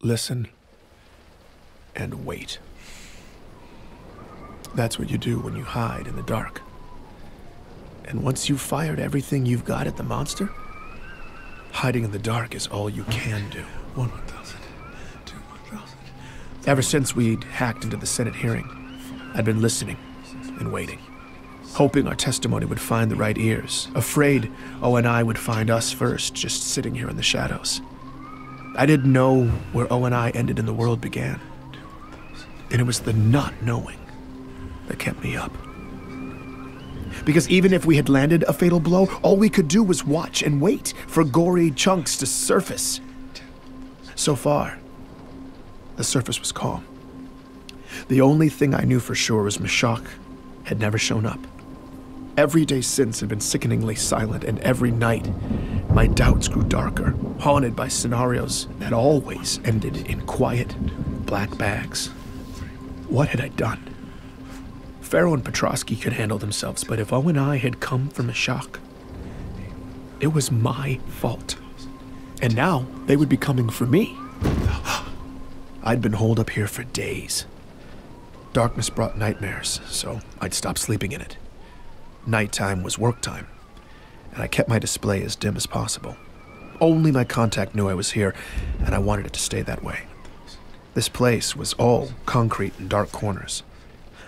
listen, and wait. That's what you do when you hide in the dark. And once you've fired everything you've got at the monster, hiding in the dark is all you can do. 1,000, 2,000. Ever since we'd hacked into the Senate hearing, I'd been listening and waiting, hoping our testimony would find the right ears, afraid O and I would find us first, just sitting here in the shadows. I didn't know where O and I ended and the world began. And it was the not knowing that kept me up. Because even if we had landed a fatal blow, all we could do was watch and wait for gory chunks to surface. So far, the surface was calm. The only thing I knew for sure was Meshach had never shown up. Every day since had been sickeningly silent, and every night my doubts grew darker, haunted by scenarios that always ended in quiet, black bags. What had I done? Pharaoh and Petrosky could handle themselves, but if O and I had come from Meshach, it was my fault. And now they would be coming for me. I'd been holed up here for days. Darkness brought nightmares, so I'd stopped sleeping in it. Nighttime was work time, and I kept my display as dim as possible. Only my contact knew I was here, and I wanted it to stay that way. This place was all concrete and dark corners.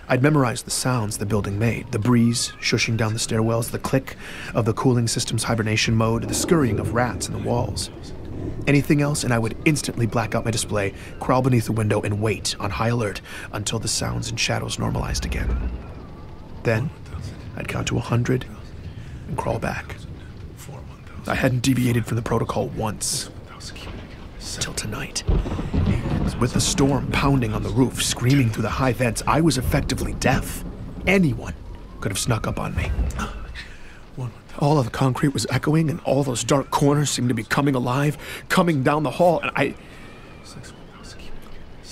I'd memorized the sounds the building made, the breeze shushing down the stairwells, the click of the cooling system's hibernation mode, the scurrying of rats in the walls. Anything else, and I would instantly black out my display, crawl beneath the window, and wait on high alert until the sounds and shadows normalized again. Then, I'd count to 100 and crawl back. I hadn't deviated from the protocol once. Till tonight. With the storm pounding on the roof, screaming through the high vents, I was effectively deaf. Anyone could have snuck up on me. All of the concrete was echoing, and all those dark corners seemed to be coming alive, coming down the hall, and I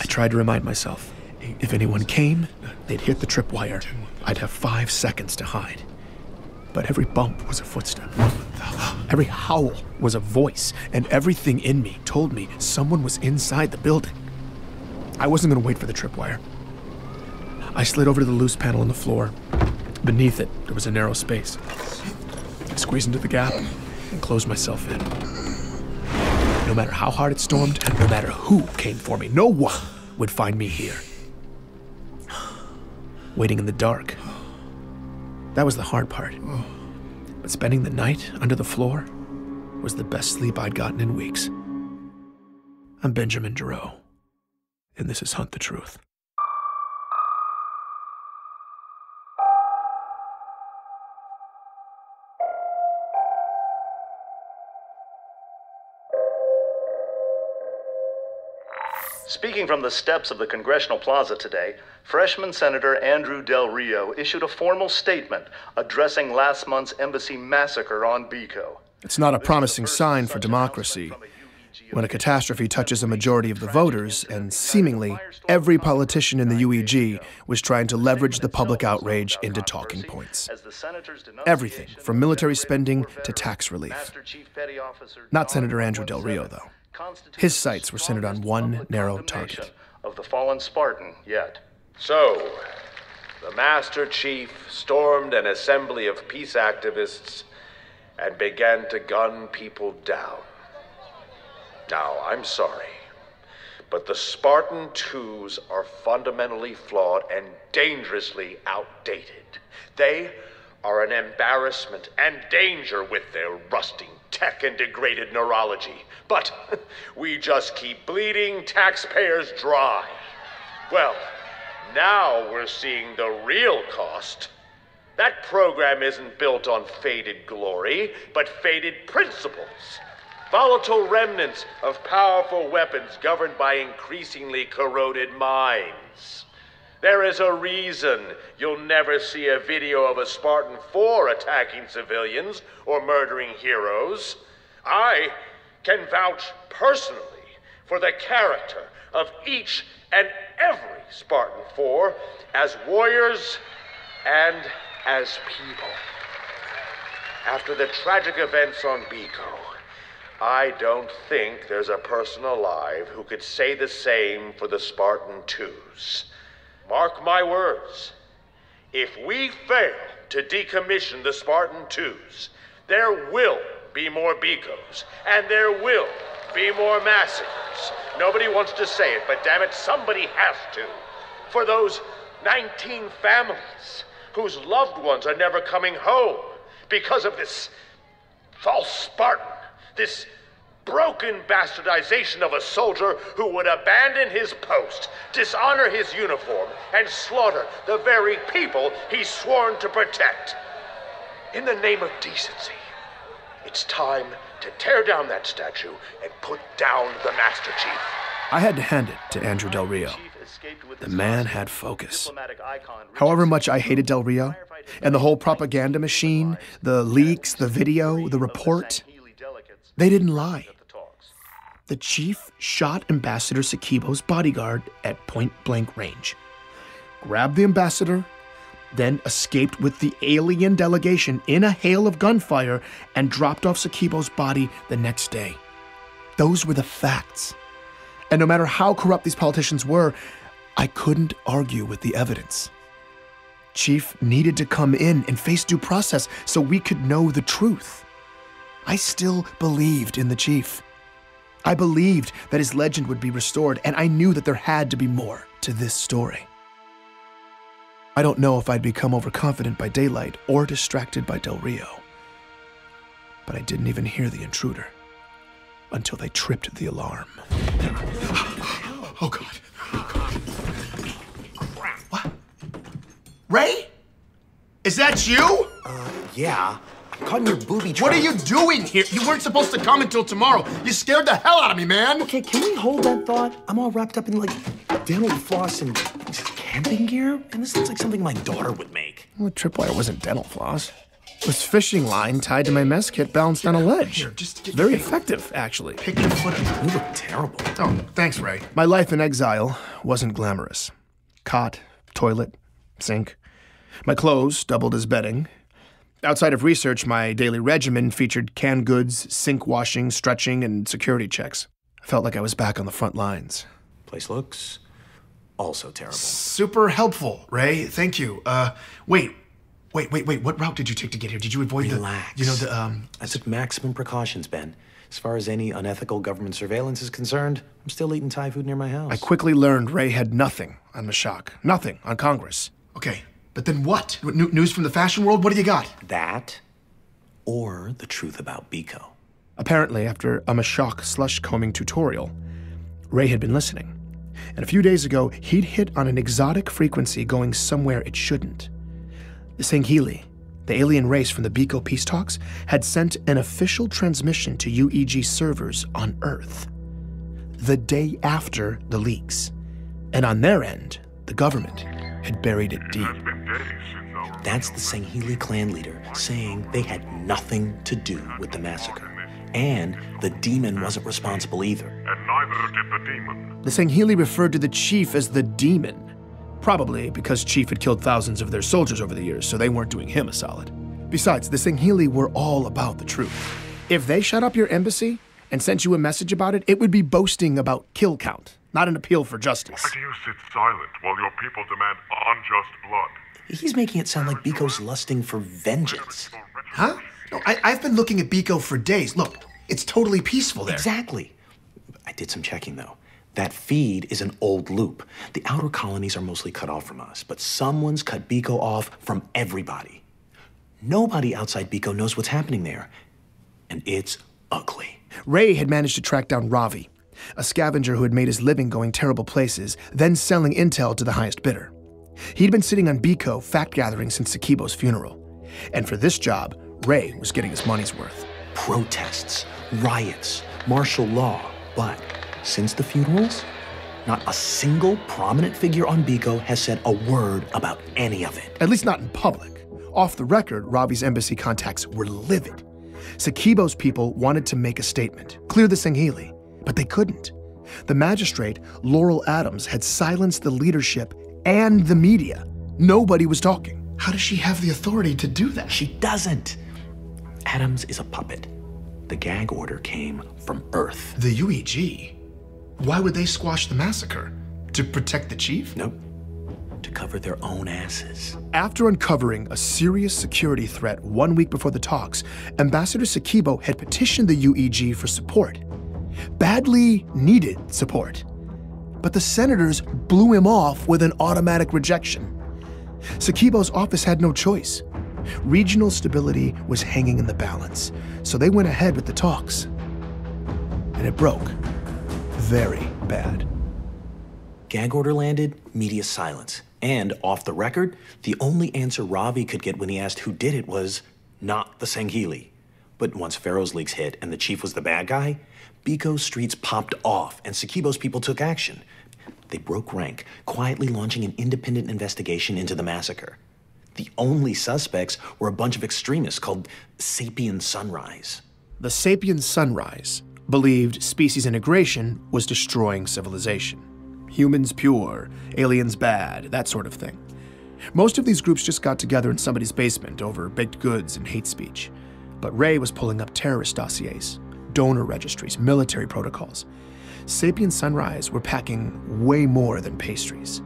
tried to remind myself, if anyone came, they'd hit the tripwire. I'd have 5 seconds to hide. But every bump was a footstep. Every howl was a voice, and everything in me told me someone was inside the building. I wasn't going to wait for the tripwire. I slid over to the loose panel on the floor. Beneath it, there was a narrow space. I squeezed into the gap and closed myself in. No matter how hard it stormed, no matter who came for me, no one would find me here. Waiting in the dark. That was the hard part. But spending the night under the floor was the best sleep I'd gotten in weeks. I'm Benjamin Giroux, and this is Hunt the Truth. Speaking from the steps of the Congressional Plaza today, freshman Senator Andrew Del Rio issued a formal statement addressing last month's embassy massacre on Bico. It's not a promising sign for democracy when a catastrophe touches a majority of the voters, and seemingly every politician in the UEG was trying to leverage the public outrage into talking points. Everything from military spending to tax relief. Not Senator Andrew Del Rio, though. His sights were centered on one narrow target. Of the fallen Spartan yet. So, the Master Chief stormed an assembly of peace activists and began to gun people down. Now, I'm sorry, but the Spartan 2s are fundamentally flawed and dangerously outdated. They are an embarrassment and danger with their rusting tech and degraded neurology. But we just keep bleeding taxpayers dry. Well, now we're seeing the real cost. That program isn't built on faded glory, but faded principles. Volatile remnants of powerful weapons governed by increasingly corroded minds. There is a reason you'll never see a video of a Spartan 4 attacking civilians or murdering heroes. I can vouch personally for the character of each and every Spartan 4 as warriors and as people. After the tragic events on Bico, I don't think there's a person alive who could say the same for the Spartan twos. Mark my words. If we fail to decommission the Spartan twos, there will be more Bicos, and there will be more massacres. Nobody wants to say it, but damn it, somebody has to. For those 19 families whose loved ones are never coming home because of this false Spartan, this broken bastardization of a soldier who would abandon his post, dishonor his uniform, and slaughter the very people he's sworn to protect. In the name of decency, it's time to tear down that statue and put down the Master Chief. I had to hand it to Andrew Del Rio. The man had focus. However much I hated Del Rio, and the whole propaganda machine, the leaks, the video, the report, they didn't lie. The chief shot Ambassador Sakibo's bodyguard at point-blank range, grabbed the ambassador, then escaped with the alien delegation in a hail of gunfire and dropped off Sakibo's body the next day. Those were the facts. And no matter how corrupt these politicians were, I couldn't argue with the evidence. Chief needed to come in and face due process so we could know the truth. I still believed in the chief. I believed that his legend would be restored, and I knew that there had to be more to this story. I don't know if I'd become overconfident by daylight or distracted by Del Rio, but I didn't even hear the intruder until they tripped the alarm. Oh, God. What? Ray? Is that you? Yeah. I'm caught in your booby trap. What are you doing here? You weren't supposed to come until tomorrow. You scared the hell out of me, man. Okay, can we hold that thought? I'm all wrapped up in, like, dental floss and camping gear, and this looks like something my daughter would make. Well, tripwire wasn't dental floss. It was fishing line tied to my mess kit balanced on a ledge. Here, just get Very effective, actually. Pick your foot up. You look terrible. Oh, thanks, Ray. My life in exile wasn't glamorous. Cot, toilet, sink. My clothes doubled as bedding. Outside of research, my daily regimen featured canned goods, sink washing, stretching, and security checks. I felt like I was back on the front lines. Place looks also terrible. Super helpful, Ray. Thank you. Wait. What route did you take to get here? Did you avoid Relax. I took maximum precautions, Ben. As far as any unethical government surveillance is concerned, I'm still eating Thai food near my house. I quickly learned Ray had nothing on Mashak, nothing on Congress. Okay, but then what? News from the fashion world? What do you got? That, or the truth about Biko. Apparently, after a Mashak slush combing tutorial, Ray had been listening. And a few days ago, he'd hit on an exotic frequency going somewhere it shouldn't. The Sanghili, the alien race from the Biko peace talks, had sent an official transmission to UEG servers on Earth the day after the leaks. And on their end, the government had buried it deep. That's the Sanghili clan leader saying they had nothing to do with the massacre. And the demon wasn't responsible either. And neither did the demon. The Sanghili referred to the chief as the demon. Probably because Chief had killed thousands of their soldiers over the years, so they weren't doing him a solid. Besides, the Sanghili were all about the truth. If they shut up your embassy and sent you a message about it, it would be boasting about kill count, not an appeal for justice. Why do you sit silent while your people demand unjust blood? He's making it sound like Biko's lusting for vengeance. Huh? No, I've been looking at Biko for days. Look, it's totally peaceful there. Exactly. I did some checking, though. That feed is an old loop. The outer colonies are mostly cut off from us, but someone's cut Biko off from everybody. Nobody outside Biko knows what's happening there, and it's ugly. Ray had managed to track down Ravi, a scavenger who had made his living going terrible places, then selling intel to the highest bidder. He'd been sitting on Biko fact-gathering since Sakibo's funeral, and for this job, Ray was getting his money's worth. Protests, riots, martial law, but since the funerals, not a single prominent figure on Biko has said a word about any of it. At least not in public. Off the record, Ravi's embassy contacts were livid. Sakibo's people wanted to make a statement, clear the Sanghili, but they couldn't. The magistrate, Laurel Adams, had silenced the leadership and the media. Nobody was talking. How does she have the authority to do that? She doesn't. Adams is a puppet. The gag order came from Earth. The UEG? Why would they squash the massacre? To protect the chief? Nope. To cover their own asses. After uncovering a serious security threat 1 week before the talks, Ambassador Sakibo had petitioned the UEG for support. Badly needed support. But the senators blew him off with an automatic rejection. Sakibo's office had no choice. Regional stability was hanging in the balance, so they went ahead with the talks. And it broke. Very bad. Gag order landed, media silence. And off the record, the only answer Ravi could get when he asked who did it was not the Sangheili. But once Pharaoh's leaks hit and the chief was the bad guy, Biko's streets popped off and Sakibo's people took action. They broke rank, quietly launching an independent investigation into the massacre. The only suspects were a bunch of extremists called Sapien Sunrise. The Sapien Sunrise believed species integration was destroying civilization. Humans pure, aliens bad, that sort of thing. Most of these groups just got together in somebody's basement over baked goods and hate speech. But Ray was pulling up terrorist dossiers, donor registries, military protocols. Sapien Sunrise were packing way more than pastries.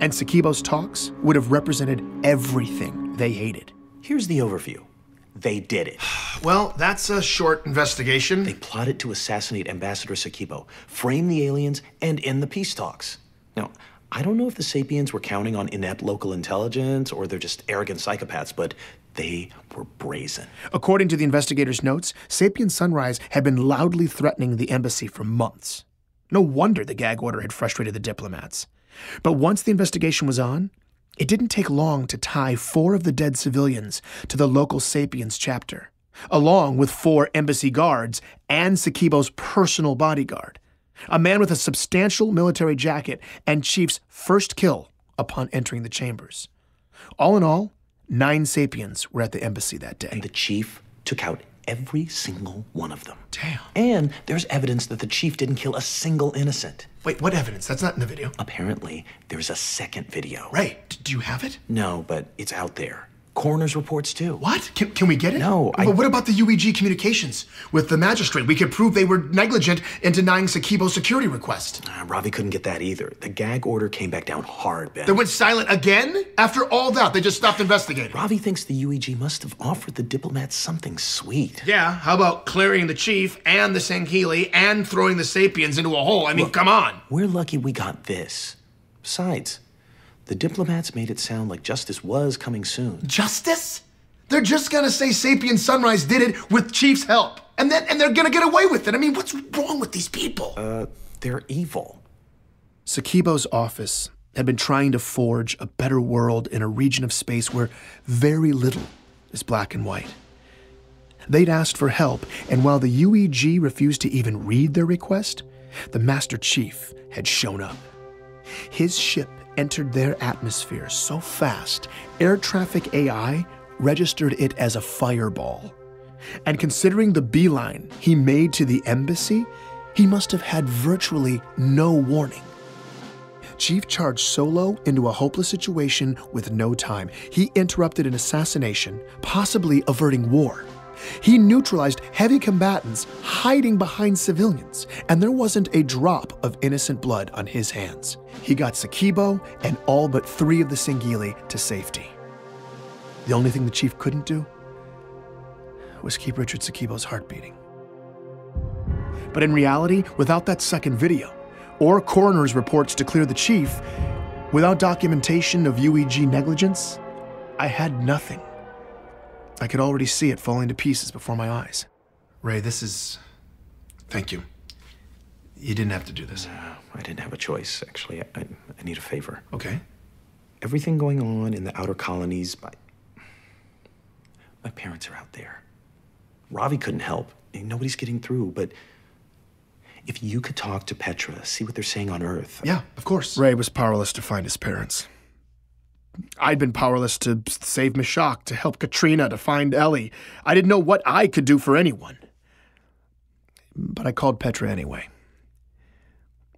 And Sakibo's talks would have represented everything they hated. Here's the overview. They did it. Well, that's a short investigation. They plotted to assassinate Ambassador Sakibo, frame the aliens, and end the peace talks. Now, I don't know if the Sapiens were counting on inept local intelligence or they're just arrogant psychopaths, but they were brazen. According to the investigators' notes, Sapien Sunrise had been loudly threatening the embassy for months. No wonder the gag order had frustrated the diplomats. But once the investigation was on, it didn't take long to tie 4 of the dead civilians to the local Sapiens chapter, along with 4 embassy guards and Sakibo's personal bodyguard, a man with a substantial military jacket and Chief's first kill upon entering the chambers. All in all, 9 Sapiens were at the embassy that day. And the chief took out every single one of them. Damn. And there's evidence that the chief didn't kill a single innocent. Wait, what evidence? That's not in the video. Apparently, there's a second video. Ray, do you have it? No, but it's out there. Coroner's reports too. What? Can we get it? No, But what about the UEG communications with the magistrate? We could prove they were negligent in denying Sakibo's security request. Ravi couldn't get that either. The gag order came back down hard, Ben. They went silent again? After all that, they just stopped investigating. Ravi thinks the UEG must have offered the diplomats something sweet. Yeah, how about clearing the chief and the Sangheili and throwing the Sapiens into a hole? I mean, Look, come on. We're lucky we got this. Besides, the diplomats made it sound like justice was coming soon. Justice? They're just gonna say Sapien Sunrise did it with Chief's help. And they're gonna get away with it. I mean, what's wrong with these people? They're evil. Sakibo's office had been trying to forge a better world in a region of space where very little is black and white. They'd asked for help, and while the UEG refused to even read their request, the Master Chief had shown up. His ship entered their atmosphere so fast, air traffic AI registered it as a fireball. And considering the beeline he made to the embassy, he must have had virtually no warning. Chief charged solo into a hopeless situation with no time. He interrupted an assassination, possibly averting war. He neutralized heavy combatants hiding behind civilians, and there wasn't a drop of innocent blood on his hands. He got Sakibo and all but 3 of the Sangheili to safety. The only thing the chief couldn't do was keep Richard Sakibo's heart beating. But in reality, without that second video, or coroner's reports to clear the chief, without documentation of UEG negligence, I had nothing. I could already see it falling to pieces before my eyes. Ray, this is... Thank you. You didn't have to do this. I didn't have a choice, actually. I need a favor. Okay. Everything going on in the outer colonies, my parents are out there. Ravi couldn't help. Nobody's getting through, but if you could talk to Petra, see what they're saying on Earth. Yeah, of course. Ray was powerless to find his parents. I'd been powerless to save Meshach, to help Katrina, to find Ellie. I didn't know what I could do for anyone. But I called Petra anyway.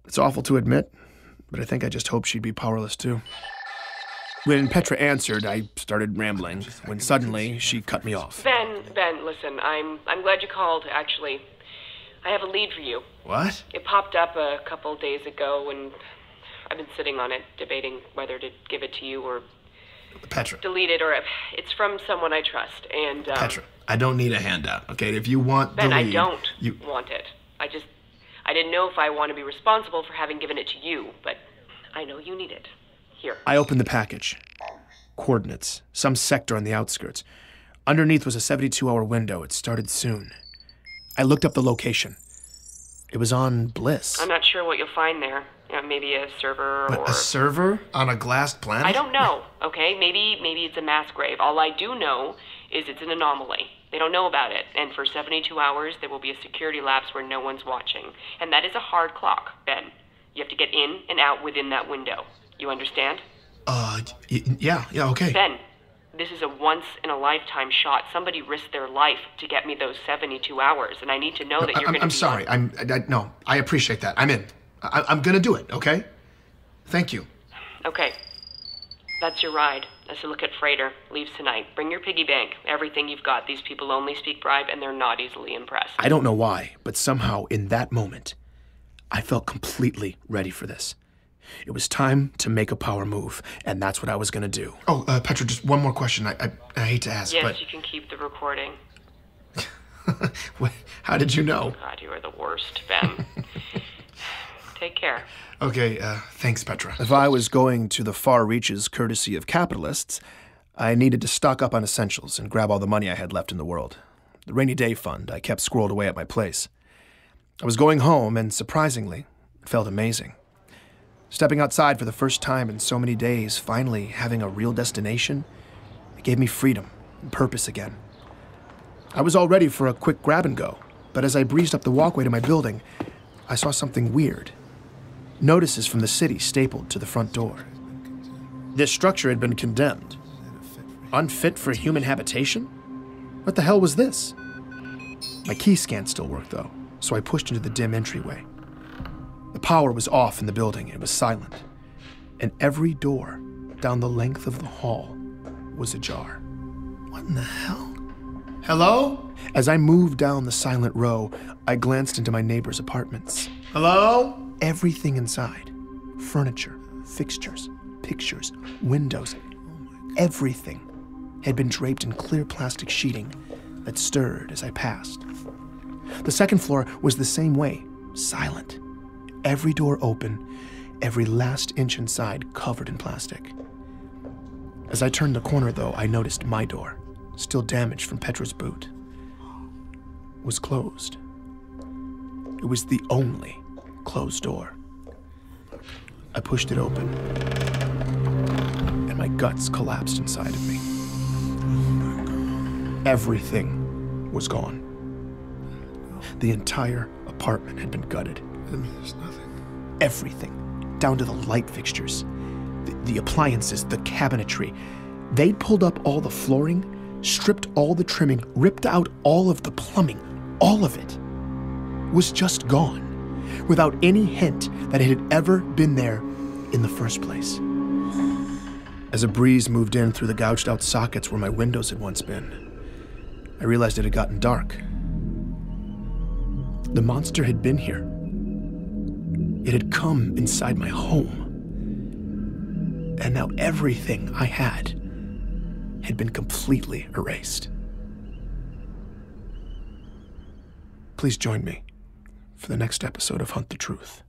It's awful to admit, but I think I just hoped she'd be powerless too. When Petra answered, I started rambling, when suddenly she cut me off. Ben, listen, I'm glad you called, actually. I have a lead for you. What? It popped up a couple days ago, and I've been sitting on it, debating whether to give it to you or Petra. delete it, or it's from someone I trust, and Petra, I don't need a handout, okay? If you want Ben, the lead, I don't want it. I didn't know if I want to be responsible for having given it to you, but I know you need it. Here. I opened the package. Coordinates. Some sector on the outskirts. Underneath was a 72-hour window. It started soon. I looked up the location. It was on Bliss. I'm not sure what you'll find there. Maybe a server or... A server on a glassed planet? I don't know, okay? Maybe it's a mass grave. All I do know is it's an anomaly. They don't know about it. And for 72 hours, there will be a security lapse where no one's watching. And that is a hard clock, Ben. You have to get in and out within that window. You understand? Yeah, okay. Ben, this is a once-in-a-lifetime shot. Somebody risked their life to get me those 72 hours, and I need to know that you're going to I'm sorry. No, I appreciate that. I'm in. I'm going to do it, okay? Thank you. Okay. That's your ride. That's a look at Freighter. Leaves tonight. Bring your piggy bank. Everything you've got. These people only speak bribe, and they're not easily impressed. I don't know why, but somehow in that moment, I felt completely ready for this. It was time to make a power move, and that's what I was going to do. Oh, Petra, just one more question. I hate to ask, yes, but... you can keep the recording. How did you know? God, you are the worst, Ben. Take care. Okay, thanks, Petra. If I was going to the far reaches courtesy of capitalists, I needed to stock up on essentials and grab all the money I had left in the world. The rainy day fund I kept squirreled away at my place. I was going home, and surprisingly, it felt amazing. Stepping outside for the first time in so many days, finally having a real destination, it gave me freedom and purpose again. I was all ready for a quick grab and go, but as I breezed up the walkway to my building, I saw something weird. Notices from the city stapled to the front door. This structure had been condemned. Unfit for human habitation? What the hell was this? My key scan still worked, though, so I pushed into the dim entryway. The power was off in the building. It was silent. And every door down the length of the hall was ajar. What in the hell? Hello? As I moved down the silent row, I glanced into my neighbor's apartments. Hello? Everything inside. Furniture, fixtures, pictures, windows. Everything had been draped in clear plastic sheeting that stirred as I passed. The second floor was the same way, silent. Every door open, every last inch inside covered in plastic. As I turned the corner, though, I noticed my door, still damaged from Petra's boot, was closed. It was the only closed door. I pushed it open, and my guts collapsed inside of me. Everything was gone. The entire apartment had been gutted. There's nothing. Everything, down to the light fixtures, the appliances, the cabinetry. They'd pulled up all the flooring, stripped all the trimming, ripped out all of the plumbing. All of it was just gone, without any hint that it had ever been there in the first place. As a breeze moved in through the gouged out sockets where my windows had once been, I realized it had gotten dark. The monster had been here. It had come inside my home. And now everything I had been completely erased. Please join me for the next episode of Hunt the Truth.